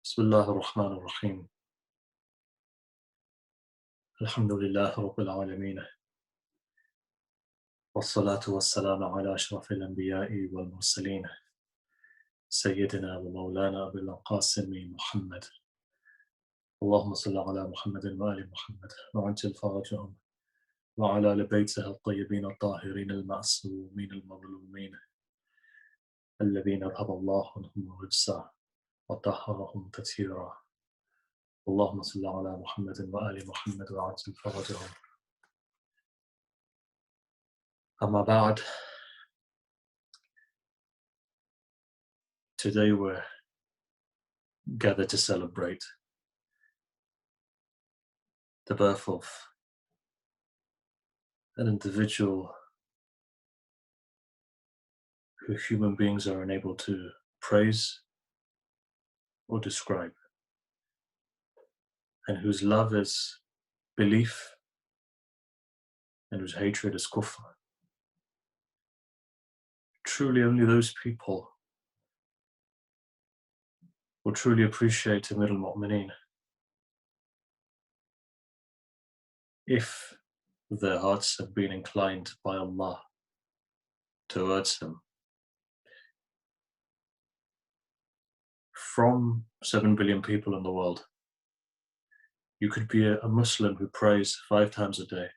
بسم الله الرحمن الرحيم. الحمد لله رب العالمين، والصلاة والسلام على أشرف الأنبياء والمرسلين سيدنا ومولانا أبي القاسم محمد. اللهم صل على محمد وآل محمد وعجل فرجهم وعلى آل بيته الطيبين الطاهرين المعصومين المظلومين الذين أذهب الله عنهم الرجس وطهرهم تطهيرا. اللهم صل على محمد وآل محمد وعجل فرجهم. أما بعد, today we're gathered to celebrate the birth of an individual who human beings are unable to praise or describe, and whose love is belief and whose hatred is kufr. Truly only those people will truly appreciate Amir al-Mu'mineen if their hearts have been inclined by Allah towards him. From 7 billion people in the world, you could be a Muslim who prays 5 times a day,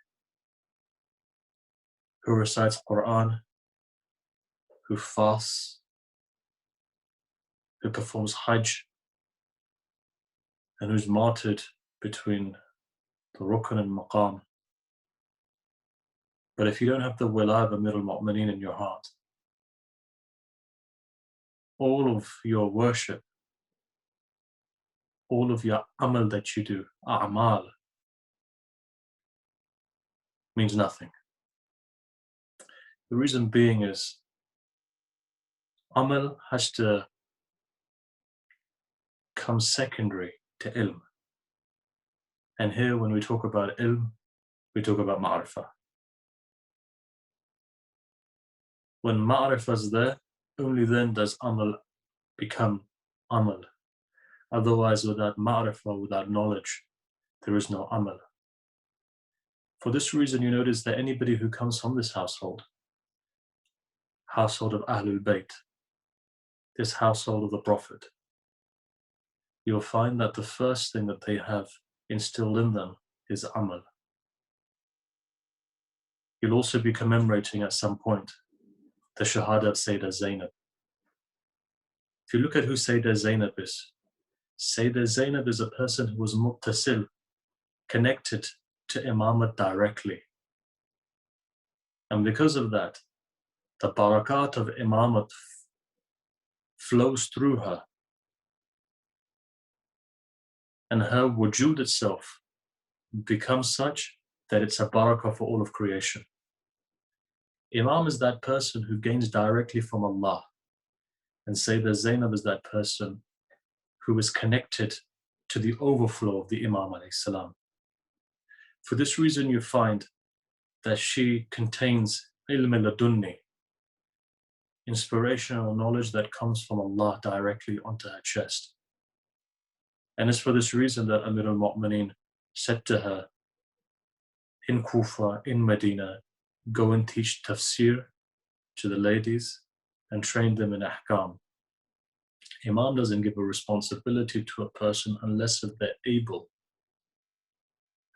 who recites Quran, who fasts, who performs Hajj, and who's martyred between the Rukn and Maqam. But if you don't have the Wala of Amir al-Mu'mineen in your heart, all of your worship, all of your amal that you do, a'mal, means nothing. The reason being is amal has to come secondary to ilm. And here when we talk about ilm, we talk about ma'rifah. When ma'rifah is there, only then does amal become amal. Otherwise, without ma'rifah, without knowledge, there is no amal. For this reason, you notice that anybody who comes from this household of Ahlul Bayt, this household of the Prophet, you'll find that the first thing that they have instilled in them is amal. You'll also be commemorating at some point the Shahada of Sayyidah Zainab. If you look at who Sayyidah Zainab is a person who was muttasil, connected to Imamat directly. And because of that, the barakat of Imamat flows through her. And her wujud itself becomes such that it's a barakah for all of creation. Imam is that person who gains directly from Allah. And Sayyidah Zainab is that person who is connected to the overflow of the Imam alayhi salam. For this reason, you find that she contains ilm ladunni, inspirational knowledge that comes from Allah directly onto her chest. And it's for this reason that Amir al-Mu'mineen said to her in Kufa, in Medina, go and teach tafsir to the ladies and train them in ahkam. Imam doesn't give a responsibility to a person unless if they're able.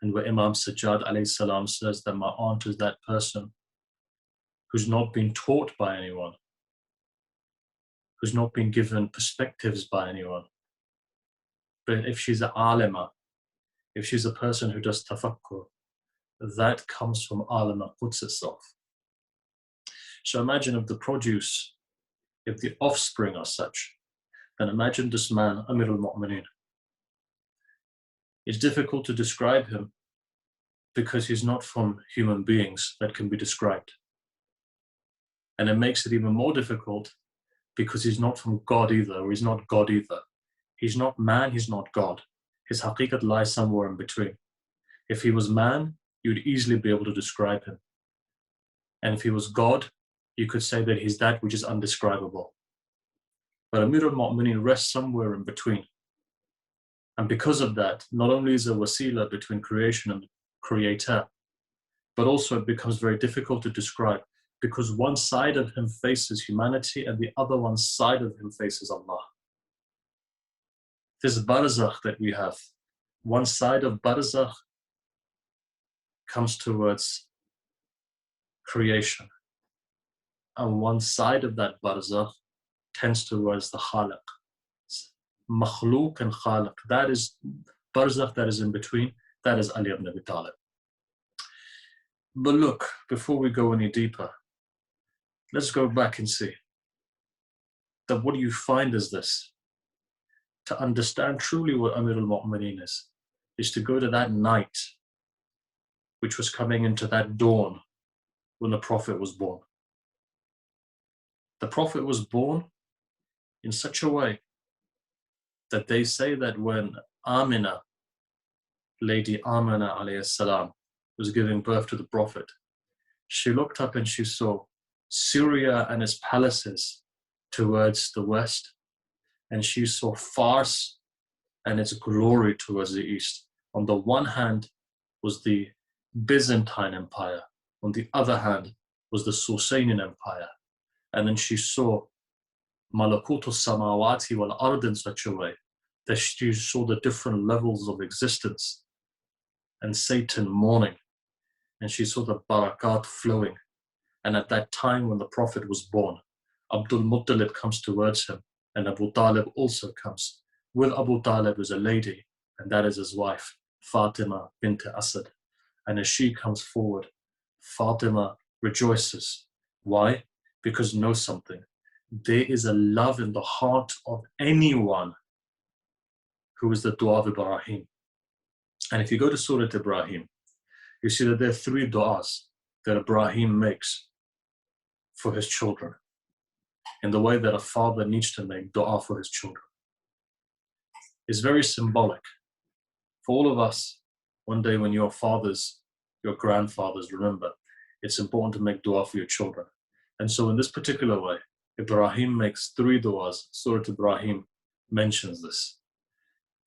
And where Imam Sajjad alayhi salam says that my aunt is that person who's not been taught by anyone, who's not been given perspectives by anyone. But if she's an alima, if she's a person who does tafakkur, that comes from alima Quds itself. So imagine if the produce, if the offspring are such, then imagine this man, Amir al-Mu'mineen. It's difficult to describe him because he's not from human beings that can be described. And it makes it even more difficult because he's not from God either, or he's not God either. He's not man, he's not God. His haqiqat lies somewhere in between. If he was man, you'd easily be able to describe him. And if he was God, you could say that he's that which is undescribable. But Amir al-Mu'mineen rests somewhere in between. And because of that, not only is a wasila between creation and creator, but also it becomes very difficult to describe because one side of him faces humanity and the other one side of him faces Allah. This barzakh that we have, one side of barzakh comes towards creation, and one side of that barzakh tends towards the khaliq. Makhluk and khaliq, that is barzakh that is in between, that is Ali ibn Abi Talib. But look, before we go any deeper, let's go back and see that what do you find is this? To understand truly what Amir al-Mu'mineen is to go to that night which was coming into that dawn when the Prophet was born. The Prophet was born in such a way that they say that when Amina, Lady Amina alayhi salam, was giving birth to the Prophet, she looked up and she saw Syria and its palaces towards the west, and she saw Fars and its glory towards the east. On the one hand was the Byzantine Empire, on the other hand was the Sasanian Empire. And then she saw Malakutu Samawati wal Ard in such a way that she saw the different levels of existence and Satan mourning, and she saw the barakat flowing. And at that time when the Prophet was born, Abdul Muttalib comes towards him, and Abu Talib also comes. With Abu Talib is a lady, and that is his wife, Fatima bint Asad. And as she comes forward, Fatima rejoices. Why? Because know something. There is a love in the heart of anyone who is the dua of Ibrahim. And if you go to Surah Ibrahim, you see that there are 3 du'as that Ibrahim makes for his children in the way that a father needs to make du'a for his children. It's very symbolic. For all of us, one day when your fathers, your grandfathers, remember, it's important to make du'a for your children. And so in this particular way, Ibrahim makes 3 du'as. Surah Ibrahim mentions this.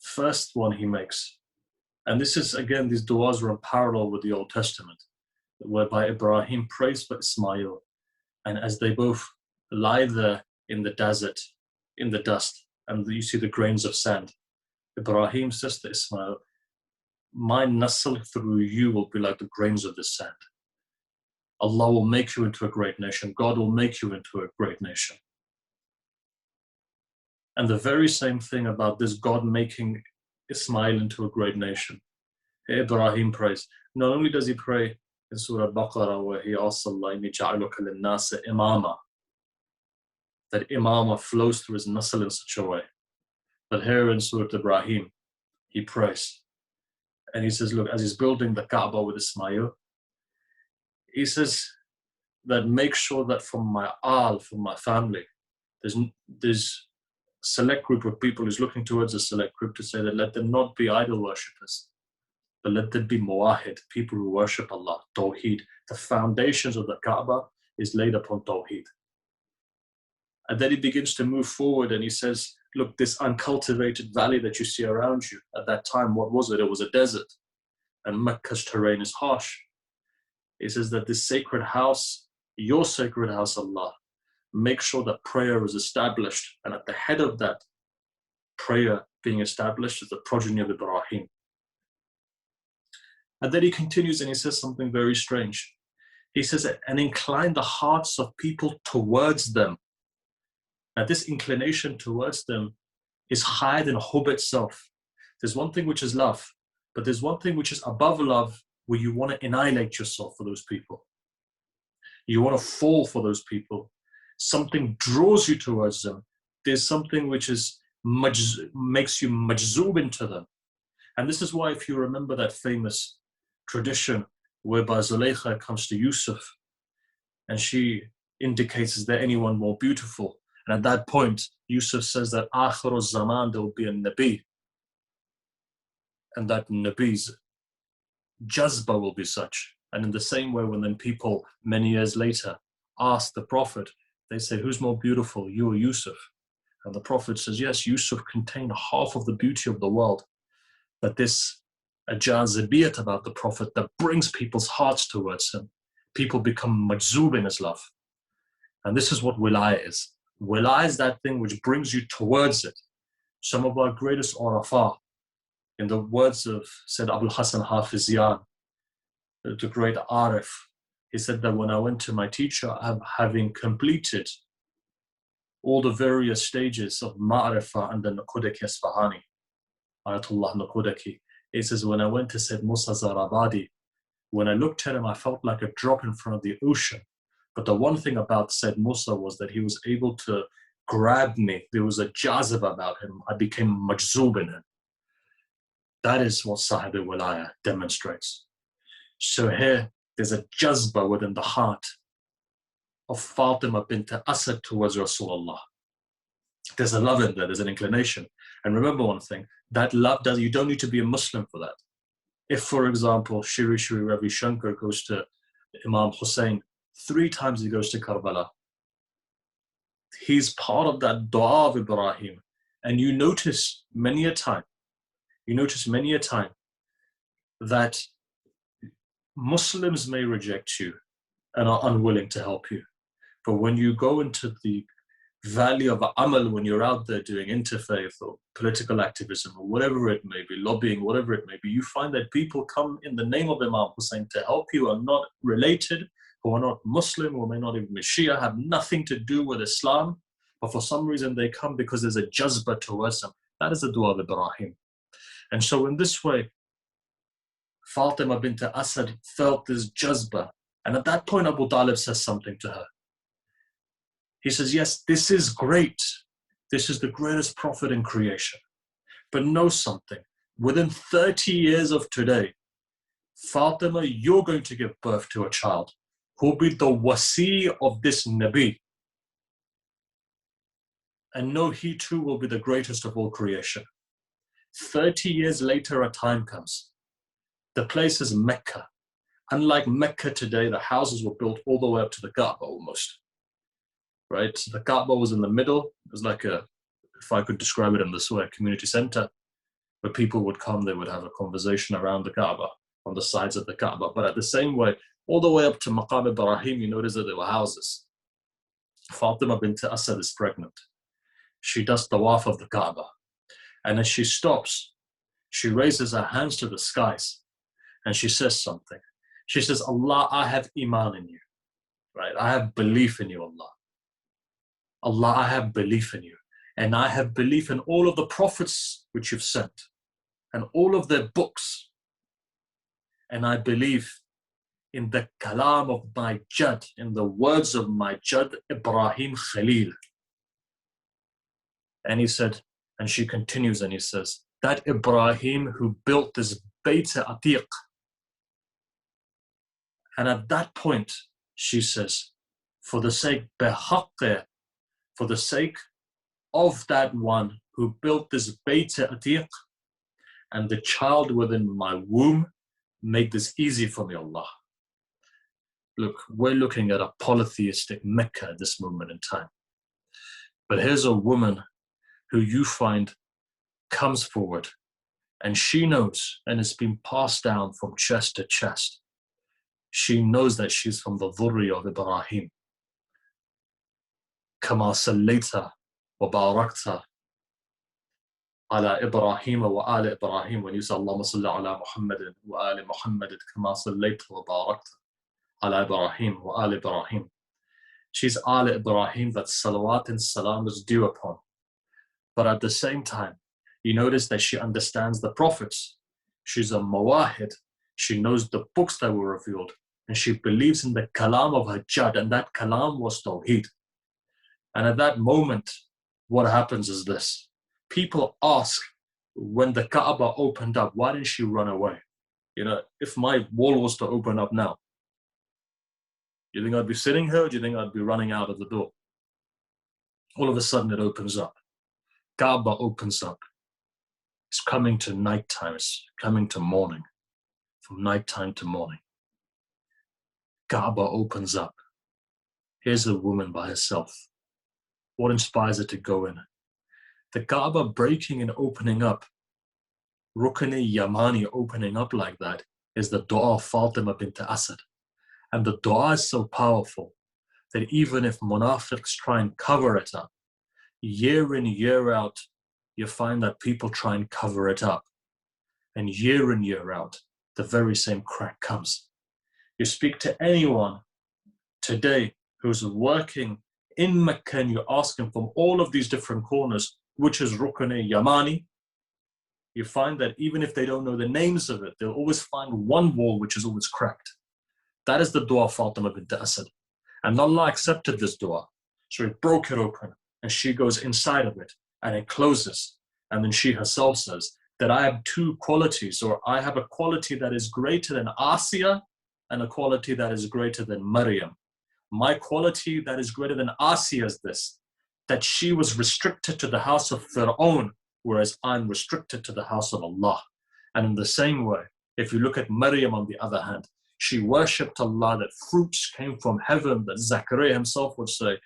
First one he makes, and this is, again, these du'as are in parallel with the Old Testament, whereby Ibrahim prays for Ismail, and as they both lie there in the desert, in the dust, and you see the grains of sand, Ibrahim says to Ismail, my nasl through you will be like the grains of the sand. Allah will make you into a great nation. God will make you into a great nation. And the very same thing about this God making Ismail into a great nation. Ibrahim prays. Not only does he pray in Surah Baqarah where he asks Allah, إِنِّي جَعَلُكَ لِلنَّاسِ إِمَامًا, that imama flows through his nasl in such a way. But here in Surah Ibrahim, he prays. And he says, look, as he's building the Kaaba with Ismail, he says that make sure that from my from my family, there's a select group of people who's looking towards a select group to say that let them not be idol worshippers, but let them be muwahid, people who worship Allah, tawheed. The foundations of the Kaaba is laid upon tawheed. And then he begins to move forward and he says, look, this uncultivated valley that you see around you, at that time, what was it? It was a desert. And Mecca's terrain is harsh. He says that this sacred house, your sacred house, Allah, make sure that prayer is established. And at the head of that prayer being established is the progeny of Ibrahim. And then he continues and he says something very strange. He says, and incline the hearts of people towards them. Now this inclination towards them is higher than hub itself. There's one thing which is love, but there's one thing which is above love where you want to annihilate yourself for those people. You want to fall for those people. Something draws you towards them. There's something which is makes you majzoob into them. And this is why, if you remember that famous tradition whereby Zulaykha comes to Yusuf and she indicates, is there anyone more beautiful? And at that point, Yusuf says that Akhir al-Zaman, there will be a Nabi. And that Nabi's jazba will be such. And in the same way, when then people many years later ask the Prophet, they say, who's more beautiful, you or Yusuf? And the Prophet says, yes, Yusuf contained half of the beauty of the world. But this a jazibiyat about the Prophet that brings people's hearts towards him. People become majzoob in his love. And this is what wilayah is. Wilayah is that thing which brings you towards it. Some of our greatest urafa, in the words of Said Abul Hasan Hafiziyan, the great Arif, he said that when I went to my teacher, having completed all the various stages of Ma'rifah and the Nuqudaki Isfahani, Ayatollah Nuqudaki, he says, when I went to Said Musa Zarabadi, when I looked at him, I felt like a drop in front of the ocean. But the one thing about Said Musa was that he was able to grab me. There was a jazib about him. I became majzoob in him. That is what Sahib al-Wilaya demonstrates. So here, there's a jazba within the heart of Fatima bint Asad towards Rasulullah. There's a love in there, there's an inclination. And remember one thing, that love you don't need to be a Muslim for that. If, for example, Shri Ravi Shankar goes to Imam Hussein, 3 times he goes to Karbala, he's part of that dua of Ibrahim. And you notice many a time that Muslims may reject you and are unwilling to help you. But when you go into the valley of amal, when you're out there doing interfaith or political activism or whatever it may be, lobbying, whatever it may be, you find that people come in the name of Imam Hussein to help you, are not related, who are not Muslim, or may not even be Shia, have nothing to do with Islam, but for some reason they come because there's a jazba towards them. That is the dua of Ibrahim. And so in this way, Fatima bint Asad felt this jazba. And at that point, Abu Talib says something to her. He says, yes, this is great. This is the greatest prophet in creation. But know something. Within 30 years of today, Fatima, you're going to give birth to a child who will be the wasi of this Nabi. And know he too will be the greatest of all creation. 30 years later, a time comes. The place is Mecca. Unlike Mecca today, the houses were built all the way up to the Kaaba almost. Right? The Kaaba was in the middle. It was like if I could describe it in this way, a community center where people would come, they would have a conversation around the Kaaba, on the sides of the Kaaba. But at the same way, all the way up to Maqam Ibrahim, you notice that there were houses. Fatima bint Asad is pregnant. She does tawaf of the Kaaba. And as she stops, she raises her hands to the skies and she says something. She says, Allah, I have iman in you. Right? I have belief in you, Allah. Allah, I have belief in you. And I have belief in all of the prophets which you've sent and all of their books. And I believe in the kalam of my Jad, in the words of my Jad, Ibrahim Khalil. And he said, and she continues and he says, that Ibrahim who built this Bayt Atiq. And at that point, she says, for the sake of that one who built this Bayt Atiq and the child within my womb, make this easy for me, Allah. Look, we're looking at a polytheistic Mecca at this moment in time. But here's a woman who you find comes forward and she knows, and it's been passed down from chest to chest. She knows that she's from the dhurriya of Ibrahim. Kama sallaita wa barakta ala Ibrahim wa ala Ibrahim. When you say Allahumma salli ala Muhammadin wa ala Muhammadin kama sallaita wa barakta ala Ibrahim wa ala Ibrahim. She's ala Ibrahim that salawat and salam is due upon. But at the same time, you notice that she understands the prophets. She's a mawahid. She knows the books that were revealed. And she believes in the kalam of her Jad. And that kalam was Tawheed. And at that moment, what happens is this. People ask, when the Kaaba opened up, why didn't she run away? You know, if my wall was to open up now, you think I'd be sitting here or do you think I'd be running out of the door? All of a sudden it opens up. Kaaba opens up. It's coming to nighttime. It's coming to morning. From nighttime to morning. Kaaba opens up. Here's a woman by herself. What inspires her to go in? The Kaaba breaking and opening up Yamani opening up like that is the dua of Fatima bint Asad. And the dua is so powerful that even if munafiqs try and cover it up, year in, year out, you find that people try and cover it up. And year in, year out, the very same crack comes. You speak to anyone today who's working in Mecca and you ask him from all of these different corners, which is Rukn Yamani, you find that even if they don't know the names of it, they'll always find one wall which is always cracked. That is the dua of Fatima bint Asad. And Allah accepted this dua. So He broke it open and she goes inside of it and it closes. And then she herself says that I have two qualities, or I have a quality that is greater than Asiya and a quality that is greater than Maryam. My quality that is greater than Asiya is this, that she was restricted to the house of Fir'aun, whereas I'm restricted to the house of Allah. And in the same way, if you look at Maryam on the other hand, she worshipped Allah, that fruits came from heaven, that Zachariah himself would say,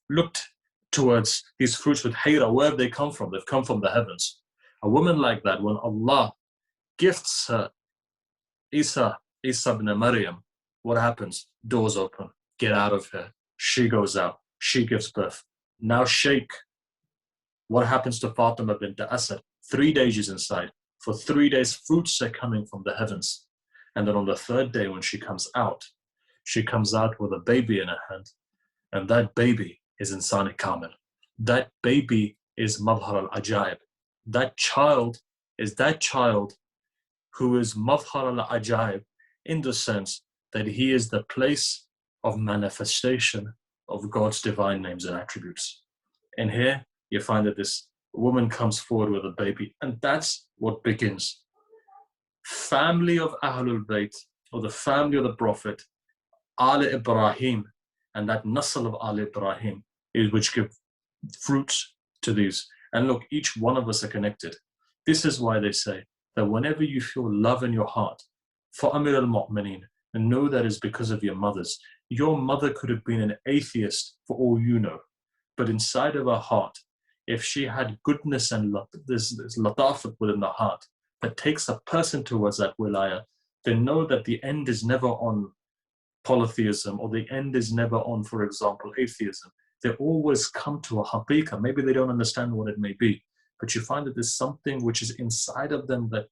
looked towards these fruits with hayra. Where have they come from? They've come from the heavens. A woman like that, when Allah gifts her Isa ibn Maryam, what happens? Doors open. Get out of here. She goes out. She gives birth. Now shake. What happens to Fatima bint Asad? 3 days she's inside. For 3 days, fruits are coming from the heavens. And then on the third day when she comes out with a baby in her hand. And that baby is Insan Kamil. That baby is Madhar al-Ajaib. That child is that child who is Madhar al-Ajaib in the sense that he is the place of manifestation of God's divine names and attributes. And here you find that this woman comes forward with a baby, and that's what begins. Family of Ahlul Bayt, or the family of the Prophet, Al Ibrahim, and that Nasl of Al Ibrahim is which give fruits to these. And look, each one of us are connected. This is why they say that whenever you feel love in your heart for Amir al-Mu'mineen, and know that is because of your mothers. Your mother could have been an atheist for all you know, but inside of her heart, if she had goodness and this latafat within the heart that takes a person towards that wilaya, then know that the end is never on polytheism, or the end is never on, for example, atheism. They always come to a haqiqah. Maybe they don't understand what it may be, but you find that there's something which is inside of them that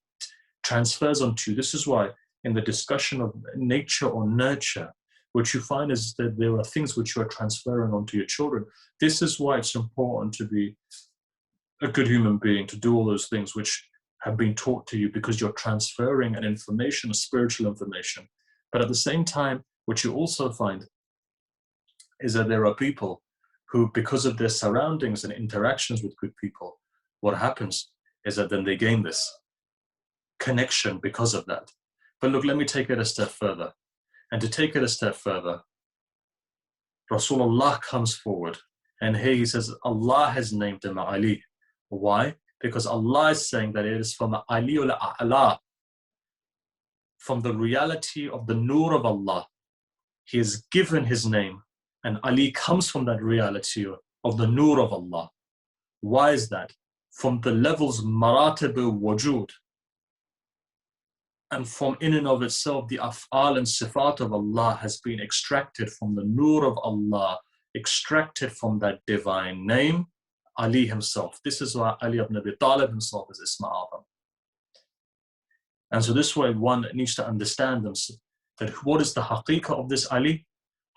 transfers onto you. This is why in the discussion of nature or nurture, what you find is that there are things which you are transferring onto your children. This is why it's important to be a good human being, to do all those things which have been taught to you, because you're transferring an information, a spiritual information. But at the same time, what you also find is that there are people who, because of their surroundings and interactions with good people, what happens is that then they gain this connection because of that. But look, let me take it a step further. And to take it a step further, Rasulullah comes forward, and here he says, Allah has named him Ali. Why? Because Allah is saying that it is from Ali al-A'la, from the reality of the nur of Allah. He is given his name, and Ali comes from that reality of the nur of Allah. Why is that? From the levels maratib wujud, and from in and of itself, the af'al and sifat of Allah has been extracted from the nur of Allah, extracted from that divine name, Ali himself. This is why Ali ibn Abi Talib himself is Isma Adam. And so this way one needs to understand that what is the haqiqah of this Ali?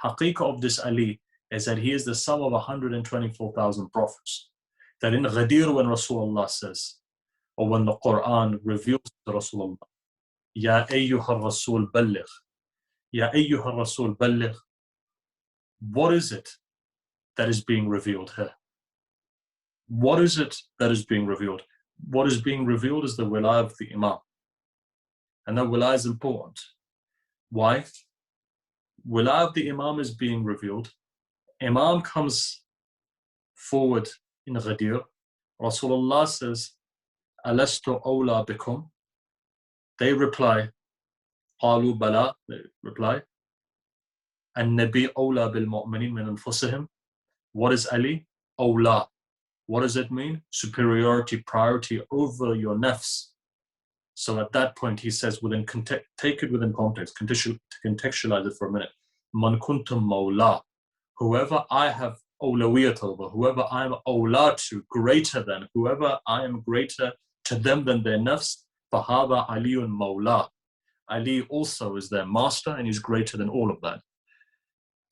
Haqiqah of this Ali is that he is the sum of 124,000 prophets. That in Ghadir, when Rasulullah says, or when the Quran reveals to Rasulullah, Ya ayyuha Rasul balligh, Ya ayyuha Rasul balligh, what is it that is being revealed here? What is it that is being revealed? What is being revealed is the wilayah of the Imam. And that wilayah is important. Why? Wilayah of the Imam is being revealed. Imam comes forward in Ghadir. Rasulullah says, Alastu awla bikum? They reply, Qalu bala, they reply, An-Nabi awla bil mu'minin min anfusihim. What is Ali? Awla. What does it mean? Superiority, priority over your nafs. So at that point, he says, take it within context, contextualize it for a minute. Man kuntum mawla, whoever I have awlawiyat over, whoever I am awla to, greater than, whoever I am greater to them than their nafs, fahada aliyun mawla. Ali also is their master and he's greater than all of that.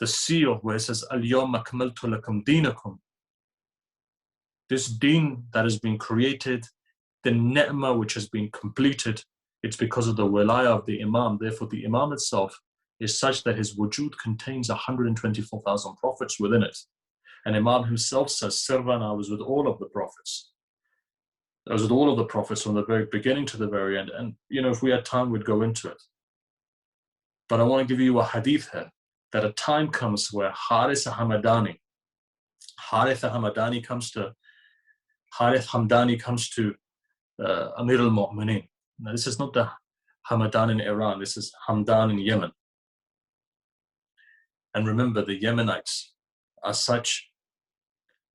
The seal where it says, al-yawma akmaltu lakum dinakum, this deen that has been created, the ni'mah which has been completed, it's because of the wilayah of the Imam. Therefore, the Imam itself is such that his wujud contains 124,000 prophets within it. And Imam himself says, Sirran, I was with all of the prophets. I was with all of the prophets from the very beginning to the very end. And, if we had time, we'd go into it. But I want to give you a hadith here, that a time comes where Harith Hamdani comes to Amir al-Mu'mineen. Now, this is not the Hamadan in Iran, this is Hamdan in Yemen. And remember, the Yemenites are such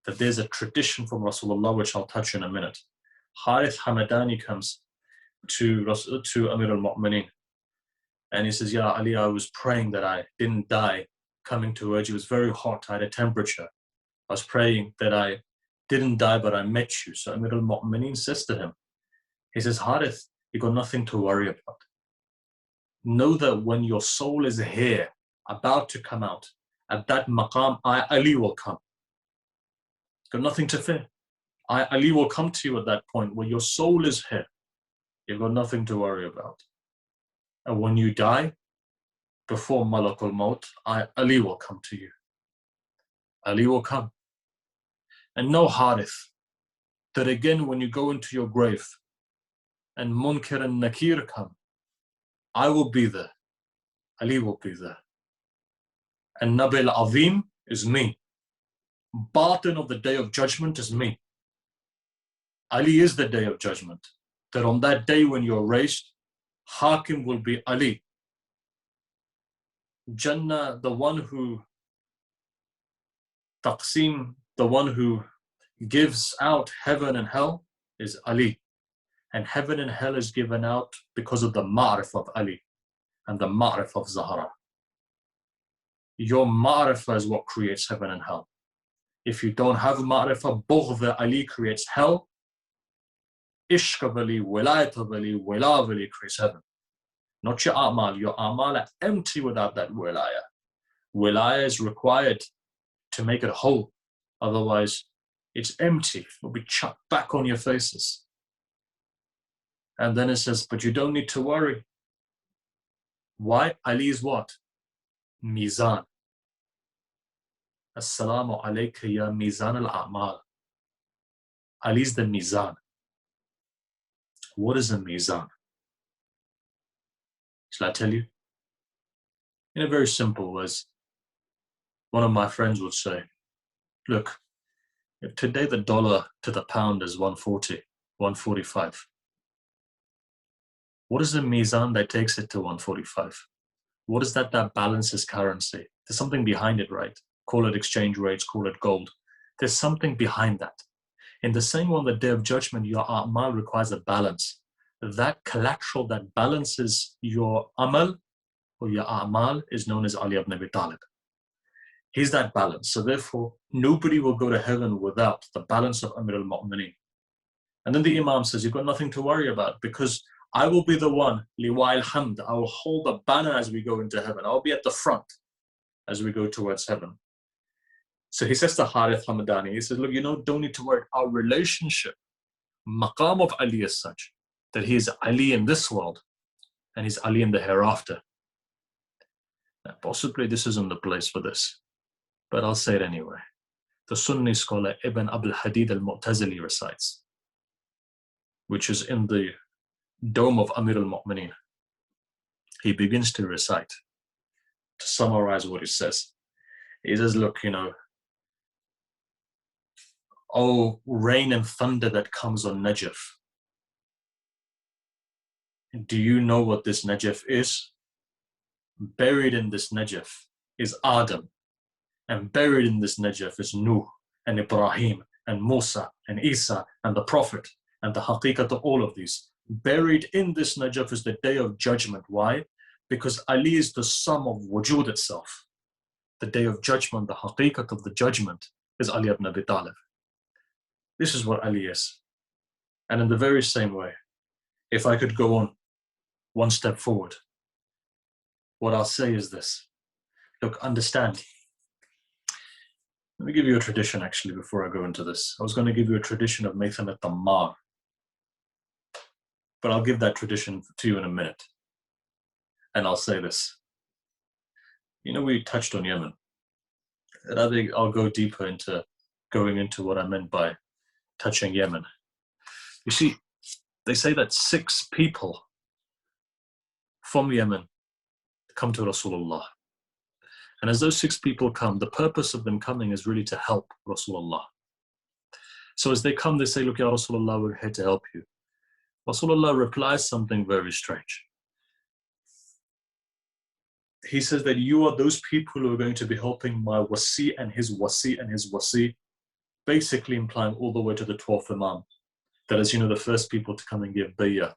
that there's a tradition from Rasulullah, which I'll touch in a minute. Harith Hamadani comes to Amir al-Mu'mineen, and he says, Ya Ali, I was praying that I didn't die coming towards you. It was very hot, I had a temperature. I was praying that I didn't die, but I met you. So Amir al-Mu'mineen says to him, he says, Harith, you got nothing to worry about. Know that when your soul is here, about to come out, at that maqam, I, Ali, will come. Got nothing to fear. I, Ali, will come to you at that point where your soul is here. You've got nothing to worry about. And when you die, before Malakul Maut, I, Ali, will come to you. Ali will come. And know, Harith, that again, when you go into your grave and Munkar and Nakir come, I will be there. Ali will be there. And Nabil Azim is me. Batin of the Day of Judgment is me. Ali is the Day of Judgment. That on that day when you're raised, Hakim will be Ali. Jannah, the one who Taqsim, the one who gives out heaven and hell, is Ali. And heaven and hell is given out because of the Ma'rif of Ali and the Ma'rif of Zahra. Your Ma'rifah is what creates heaven and hell. If you don't have Ma'rifah, Bughd Ali creates hell. Ishq of Ali, Wilayat of Ali, Wila of Ali creates heaven. Not your A'mal. Your A'mal are empty without that Wilayah. Wilayah is required to make it whole. Otherwise, it's empty. It will be chucked back on your faces. And then it says, but you don't need to worry. Why? Ali is what? Mizan. Assalamu alayka ya Mizan al-A'mal. Ali is the Mizan. What is a Mizan? Shall I tell you? In a very simple words, one of my friends would say, look, if today the dollar to the pound is 140, 145, what is the Mizan that takes it to 145? What is that balances currency? There's something behind it, right? Call it exchange rates, call it gold. There's something behind that. In the same way, on the Day of Judgment, your A'mal requires a balance. That collateral that balances your Amal or your A'mal is known as Ali ibn Abi Talib. He's that balance. So therefore, nobody will go to heaven without the balance of Amir al-Mu'mineen. And then the Imam says, you've got nothing to worry about, because I will be the one, liwa al-hamd, I will hold the banner as we go into heaven. I'll be at the front as we go towards heaven. So he says to Harith Hamadani, he says, look, don't need to worry. Our relationship, maqam of Ali is such that he is Ali in this world and he's Ali in the hereafter. Now, possibly this isn't the place for this, but I'll say it anyway. The Sunni scholar Ibn Abul Hadid al-Mu'tazili recites, which is in the dome of Amir al-Mu'mineen. He begins to recite, to summarize what he says. He says, look, oh, rain and thunder that comes on Najaf. Do you know what this Najaf is? Buried in this Najaf is Adam. And buried in this Najaf is Nuh and Ibrahim and Musa and Isa and the Prophet and the haqiqat of all of these. Buried in this Najaf is the day of judgment. Why? Because Ali is the sum of wujud itself. The day of judgment, the haqiqat of the judgment is Ali ibn Abi Talib. This is what Ali is. And in the very same way, if I could go on one step forward, what I'll say is this. Look, understand. Let me give you a tradition actually before I go into this. I was going to give you a tradition of Maytham al-Tammar, but I'll give that tradition to you in a minute. And I'll say this. You know, we touched on Yemen. And I think I'll go deeper into going into what I meant by touching Yemen. You see, they say that 6 people from Yemen come to Rasulullah. And as those 6 people come, the purpose of them coming is really to help Rasulullah. So as they come, they say, look, Ya Rasulullah, we're here to help you. Rasulullah replies something very strange. He says that you are those people who are going to be helping my wasi and his wasi and his wasi, basically implying all the way to the 12th Imam. That is, you know, the first people to come and give bay'ah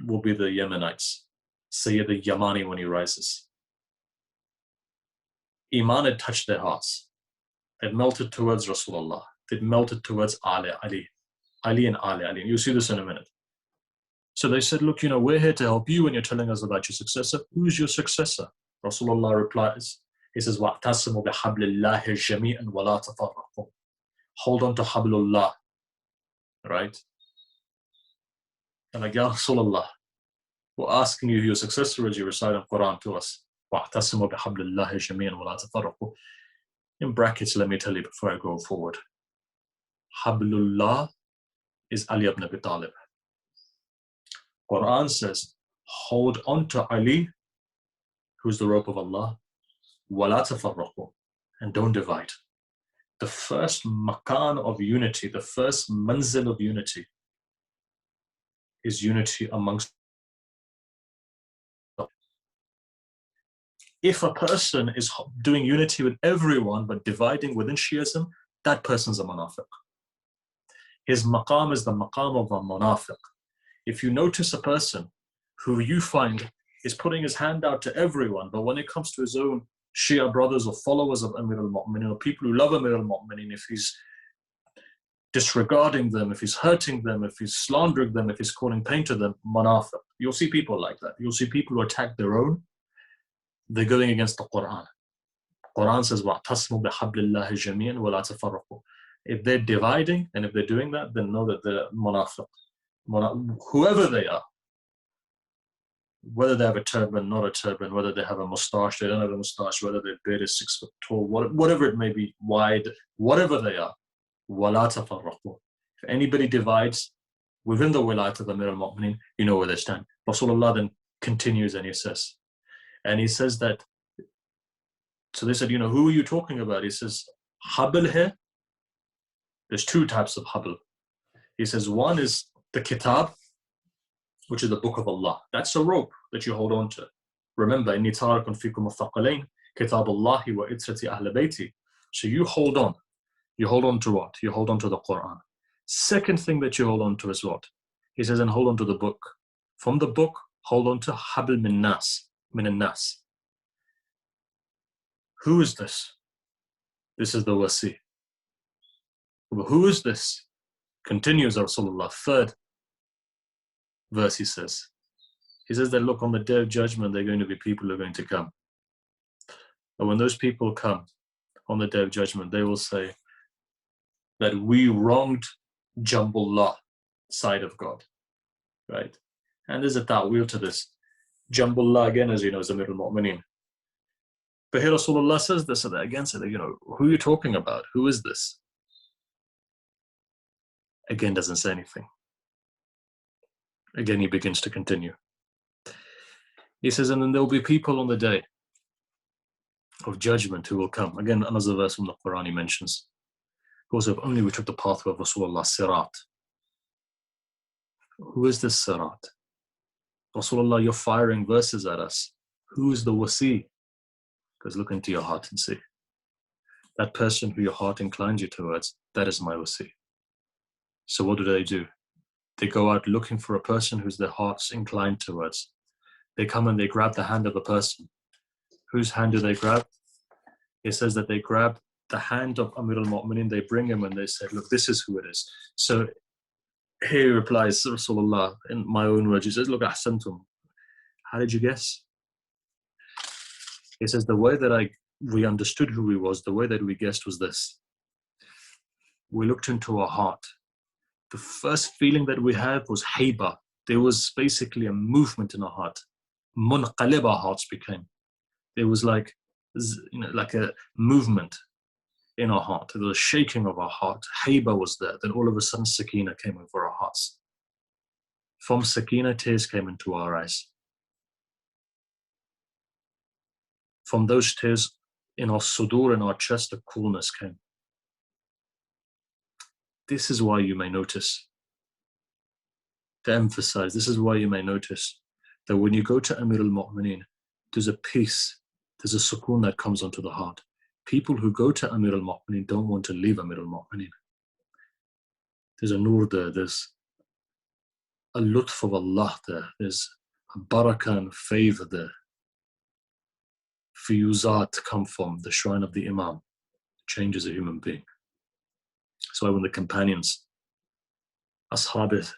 will be the Yemenites. Sayyid al-Yamani when he rises. Iman had touched their hearts. It melted towards Rasulullah. It melted towards Ali and Ali. You'll see this in a minute. So they said, look, you know, we're here to help you when you're telling us about your successor. Who's your successor? Rasulullah replies, he says, وَاعْتَصِمُوا بِحَبْلِ اللَّهِ جَمِيعًا وَلَا تَفَرَّقُوا. Hold on to Hablullah, right? And like, Ya Rasulullah, we're asking you who your successor is, you recite the Quran to us. وَاعْتَصِمُوا بِحَبْلِ اللَّهِ جَمِيعًا وَلَا تَفَرَّقُوا. In brackets, let me tell you before I go forward. Hablullah is Ali ibn Abi Talib. Quran says, hold on to Ali, who's the rope of Allah, وَلَا تَفَرَّقُوا, and don't divide. The first makan of unity, the first manzil of unity is unity amongst. If a person is doing unity with everyone but dividing within Shiism, that person's a munafiq. His maqam is the maqam of a munafiq. If you notice a person who you find is putting his hand out to everyone, but when it comes to his own Shia brothers or followers of Amir al-Mu'mineen, or people who love Amir al-Mu'mineen, if he's disregarding them, if he's hurting them, if he's slandering them, if he's calling pain to them, munafiq. You'll see people like that. You'll see people who attack their own. They're going against the Quran. Quran says, وَاعْتَصِمُوا بِحَبْلِ اللَّهِ جَمِيعًا وَلَا تَفَرَّقُوا. If they're dividing, and if they're doing that, then know that they're munafiq. Whoever they are, whether they have a turban, not a turban, whether they have a mustache, they don't have a mustache, whether their beard is 6 foot tall, whatever it may be, wide, whatever they are, وَلَا تَفَرَّقُوا. If anybody divides within the wilayat of Amir al-Mu'mineen, you know where they stand. Rasulullah then continues and he says that, so they said, you know, who are you talking about? He says, habl here, there's 2 types of habl. He says, one is the kitab, which is the book of Allah. That's a rope that you hold on to. Remember, إِنِّي تَارَكٌ فِيكُمُ الثَّقَلَيْنِ كِتَابُ اللَّهِ وَإِتْرَةِ أَهْلِ بَيْتِي. So you hold on. You hold on to what? You hold on to the Quran. Second thing that you hold on to is what? He says, and hold on to the book. From the book, hold on to habl min nas. Who is this? This is the wasi. Who is this? Continues Rasulullah. 3rd verse he says that, look, on the day of judgment, there are going to be people who are going to come. And when those people come on the day of judgment, they will say that we wronged Jambullah, side of God, right? And there's a ta'wil to this. Jambullah, again, as you know, is Amir al-Mu'mineen. But here Rasulullah says this, so that again, so that, you know, who are you talking about? Who is this? Again, doesn't say anything. Again, he begins to continue. He says, and then there will be people on the day of judgment who will come. Again, another verse from the Quran he mentions. Because if only we took the pathway of Rasulullah, Sirat. Who is this Sirat? Rasulullah, you're firing verses at us. Who is the wasi? Because look into your heart and see. That person who your heart inclines you towards, that is my wasi. So what do? They go out looking for a person whose their heart's inclined towards. They come and they grab the hand of a person. Whose hand do they grab? It says that they grab the hand of Amir al-Mu'mineen, they bring him and they say, look, this is who it is. So here he replies, Rasulullah, in my own words, he says, look, ahsantum. How did you guess? He says, the way that we understood who he was, the way that we guessed was this. We looked into our heart. The first feeling that we had was hayba. There was basically a movement in our heart. Munqalib, our hearts became. There was like a movement in our heart. There was a shaking of our heart. Hayba was there. Then all of a sudden, sakina came over our hearts. From sakina, tears came into our eyes. From those tears, in our sudur, in our chest, a coolness came. This is why you may notice, to emphasize, this is why you may notice that when you go to Amir al-Mu'mineen, there's a peace, there's a sukoon that comes onto the heart. People who go to Amir al-Mu'mineen don't want to leave Amir al-Mu'mineen. There's a nur there, there's a lutf of Allah there, there's a barakah and favor there. Fiyuzat come from the shrine of the Imam, changes a human being. So when the companions, Ashab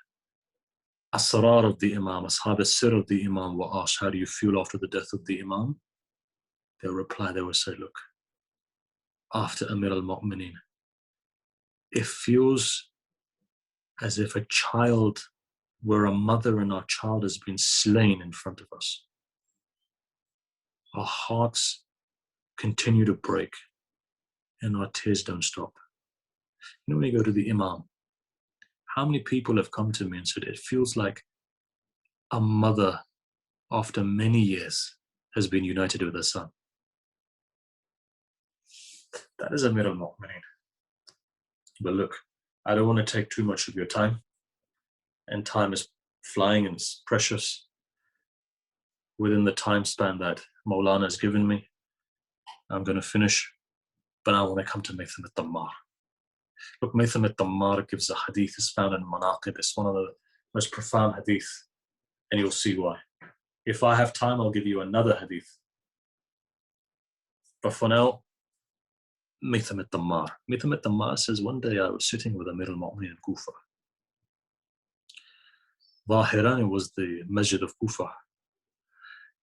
Asrar of the Imam, Ashab Sir of the Imam were asked, how do you feel after the death of the Imam? They'll reply, they will say, look, after Amir al-Mu'mineen, it feels as if a child, where a mother and our child has been slain in front of us. Our hearts continue to break and our tears don't stop. You know, when you go to the Imam, how many people have come to me and said, it feels like a mother after many years has been united with her son. That is Amir al-Mu'mineen. But look, I don't want to take too much of your time, and time is flying and it's precious. Within the time span that Maulana has given me, I'm going to finish, but I want to come to Maytham al-Tammar. Look, Maytham al-Tammar gives a hadith, it's found in Manaqib. It's one of the most profound hadith, and you'll see why. If I have time, I'll give you another hadith. But for now, Maytham al-Tammar. Maytham al-Tammar says, one day I was sitting with Amir al-Mu'mineen in Kufa. Zahiran, it was the masjid of Kufa.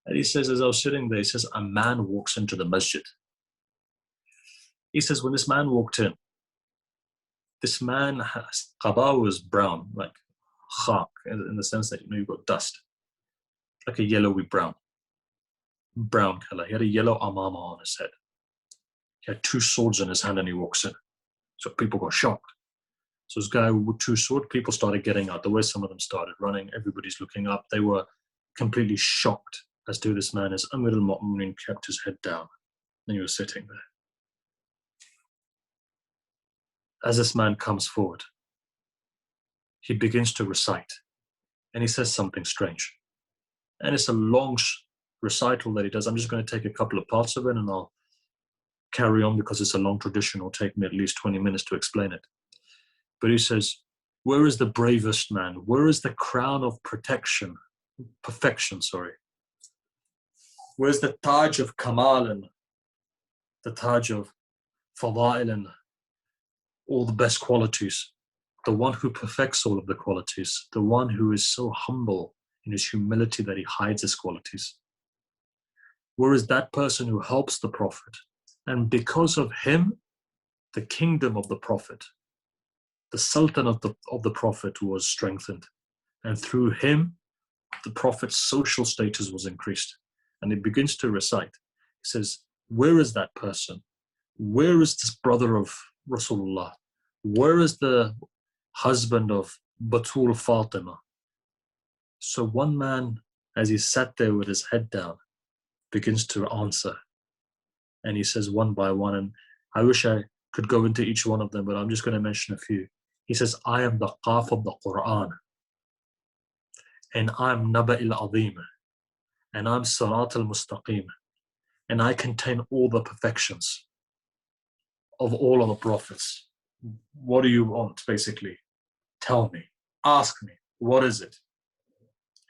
And he says, as I was sitting there, he says, a man walks into the masjid. He says, when this man walked in, this man has, Kaaba was brown, like khak, in the sense that, you've got dust, like a yellowy brown color. He had a yellow amama on his head. He had two swords in his hand and he walks in. So people got shocked. So this guy with two swords, people started getting out the way. Some of them started running. Everybody's looking up. They were completely shocked as to this man. As Amir al-Mu'mineen kept his head down and he was sitting there. As this man comes forward, he begins to recite and he says something strange. And it's a long recital that he does. I'm just going to take a couple of parts of it and I'll carry on because it's a long tradition. It'll take me at least 20 minutes to explain it. But he says, where is the bravest man? Where is the crown of perfection? Where's the Taj of Kamal and the Taj of Fada'il and all the best qualities? The one who perfects all of the qualities, the one who is so humble in his humility that he hides his qualities. Where is that person who helps the Prophet? And because of him, the kingdom of the Prophet, the Sultan of the Prophet was strengthened. And through him, the Prophet's social status was increased. And he begins to recite. He says, where is that person? Where is this brother of Rasulullah? Where is the husband of Batul Fatima? So one man, as he sat there with his head down, begins to answer. And he says one by one, and I wish I could go into each one of them, but I'm just going to mention a few. He says, I am the Qaf of the Quran, and I'm Naba al-Azim, and I'm Sirat al-Mustaqim, and I contain all the perfections of all of the prophets. What do you want, basically? Tell me, ask me, what is it?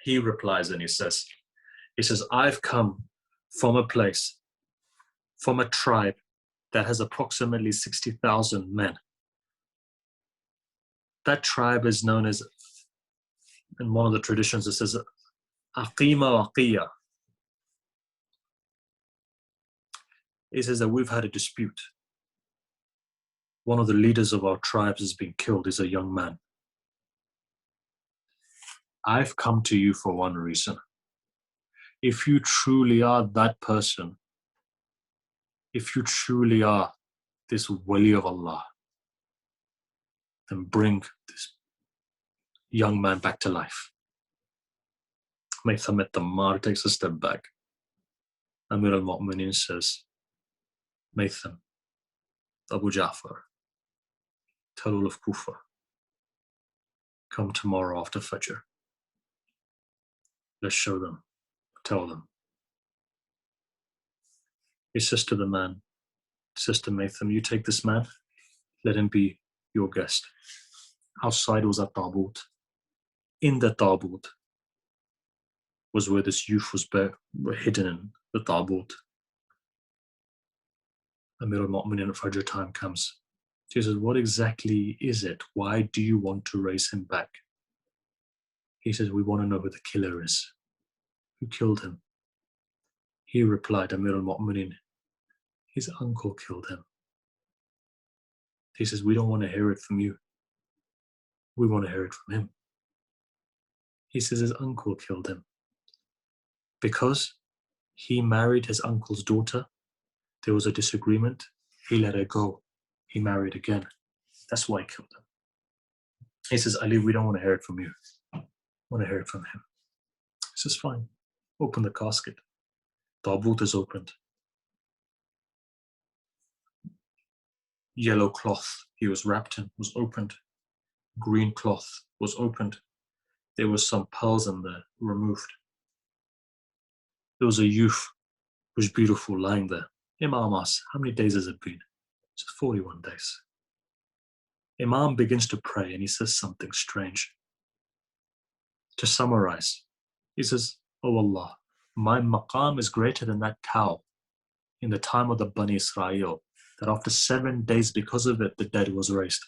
He replies and he says, I've come from a place, from a tribe that has approximately 60,000 men. That tribe is known as, in one of the traditions, it says, Aqima Waqiya. He says that we've had a dispute. One of the leaders of our tribes has been killed. He's a young man. I've come to you for one reason. If you truly are that person, if you truly are this wali of Allah, then bring this young man back to life. Maytham at-Tammar takes a step back. Amir al-Mu'mineen says, Maytham, Abu Ja'far, tell all of Kufa, come tomorrow after Fajr. Let's show them, tell them. He says to the man, Sister Maytham, you take this man, let him be your guest. Outside was a taboot. In the taboot was where this youth was hidden in the taboot. Amir al-Mu'mineen at Fajr time comes. She says, what exactly is it? Why do you want to raise him back? He says, we want to know who the killer is. Who killed him? He replied, Amir al-Mu'mineen, his uncle killed him. He says, we don't want to hear it from you. We want to hear it from him. He says his uncle killed him. Because he married his uncle's daughter, there was a disagreement. He let her go. He married again. That's why he killed him. He says, Ali, we don't want to hear it from you. We want to hear it from him. He says, fine. Open the casket. Taboot is opened. Yellow cloth he was wrapped in was opened. Green cloth was opened. There was some pearls in there removed. There was a youth who was beautiful lying there. Imam asks, how many days has it been? He says, 41 days. Imam begins to pray and he says something strange. To summarize, he says, oh Allah, my maqam is greater than that cow in the time of the Bani Israel, that after 7 days because of it, the dead was raised.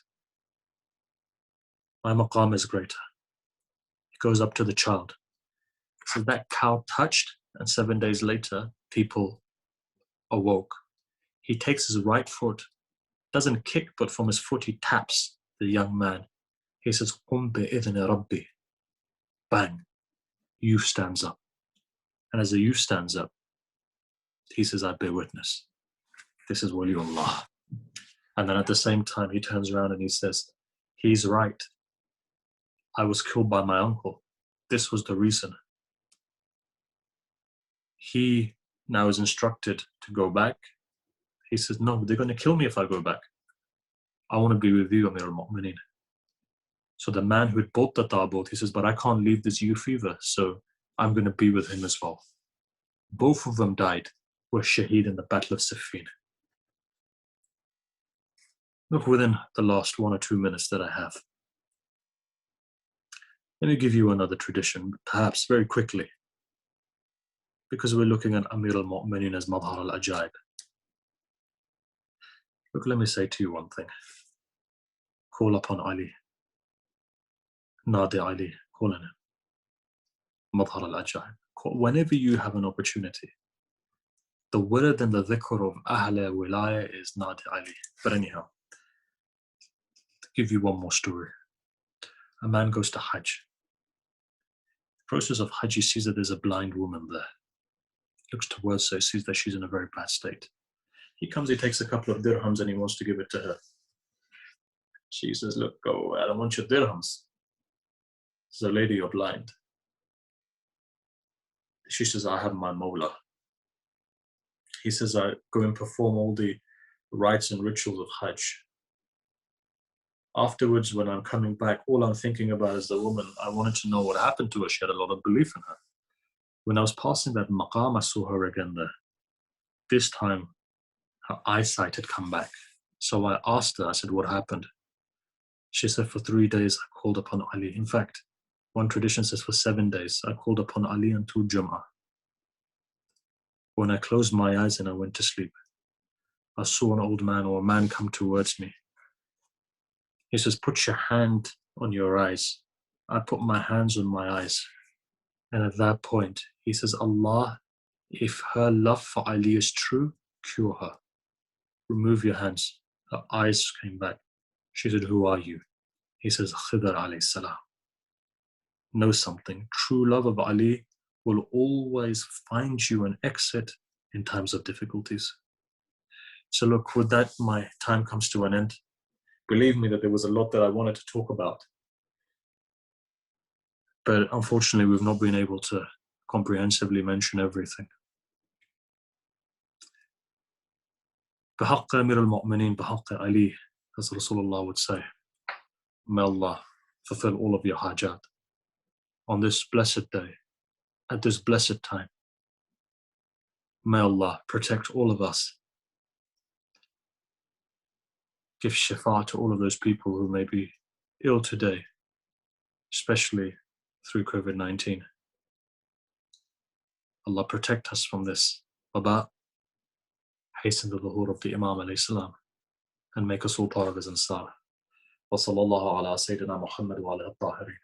My maqam is greater. He goes up to the child. So that cow touched, and 7 days later, people awoke. He takes his right foot, doesn't kick, but from his foot he taps the young man. He says, Qum bi'idhni Rabbi. Bang. Youth stands up. And as the youth stands up, he says, I bear witness. This is Waliullah. And then at the same time, he turns around and he says, he's right. I was killed by my uncle. This was the reason. He now is instructed to go back. He says, no, they're going to kill me if I go back. I want to be with you, Amir al-Mu'mineen. So the man who had bought the taboot, he says, but I can't leave this youth either, so I'm going to be with him as well. Both of them died, were shaheed in the Battle of Siffin. Look, within the last 1 or 2 minutes that I have, let me give you another tradition, perhaps very quickly, because we're looking at Amir al-Mu'mineen as Madhar al-Ajaib. Look, let me say to you one thing. Call upon Ali. Nadi Ali, call on him. Madhar al-Ajaib. Whenever you have an opportunity, the word and the dhikr of Ahle Wilaya is Nadi Ali. But anyhow, to give you one more story. A man goes to Hajj. The process of Hajj, he sees that there's a blind woman there. He looks towards her, he sees that she's in a very bad state. He comes, he takes a couple of dirhams and he wants to give it to her. She says, look, go, I don't want your dirhams. Says, lady, you're blind. She says, I have my Mawla. He says, I go and perform all the rites and rituals of Hajj. Afterwards, when I'm coming back, all I'm thinking about is the woman. I wanted to know what happened to her. She had a lot of belief in her. When I was passing that maqam, I saw her again there. This time, her eyesight had come back. So I asked her, I said, what happened? She said, for 3 days, I called upon Ali. In fact, One tradition says for 7 days, I called upon Ali until Jum'ah. When I closed my eyes and I went to sleep, I saw an old man or a man come towards me. He says, put your hand on your eyes. I put my hands on my eyes. And at that point, he says, Allah, if her love for Ali is true, cure her. Remove your hands. Her eyes came back. She said, who are you? He says, Khidr alayhi salam. Know something. True love of Ali will always find you an exit in times of difficulties. So look, with that, my time comes to an end. Believe me that there was a lot that I wanted to talk about. But unfortunately, we've not been able to comprehensively mention everything. بحق Amir al-Mu'mineen, بحق Ali, as Rasulullah would say, may Allah fulfill all of your hajat on this blessed day, at this blessed time. May Allah protect all of us. Give shifa to all of those people who may be ill today, especially through COVID-19. Allah protect us from this waba, hasten the dhuhr of the Imam alayhi salam, and make us all part of his ansar. Wa sallallahu ala Sayyidina Muhammad wa ala al-Tahirin.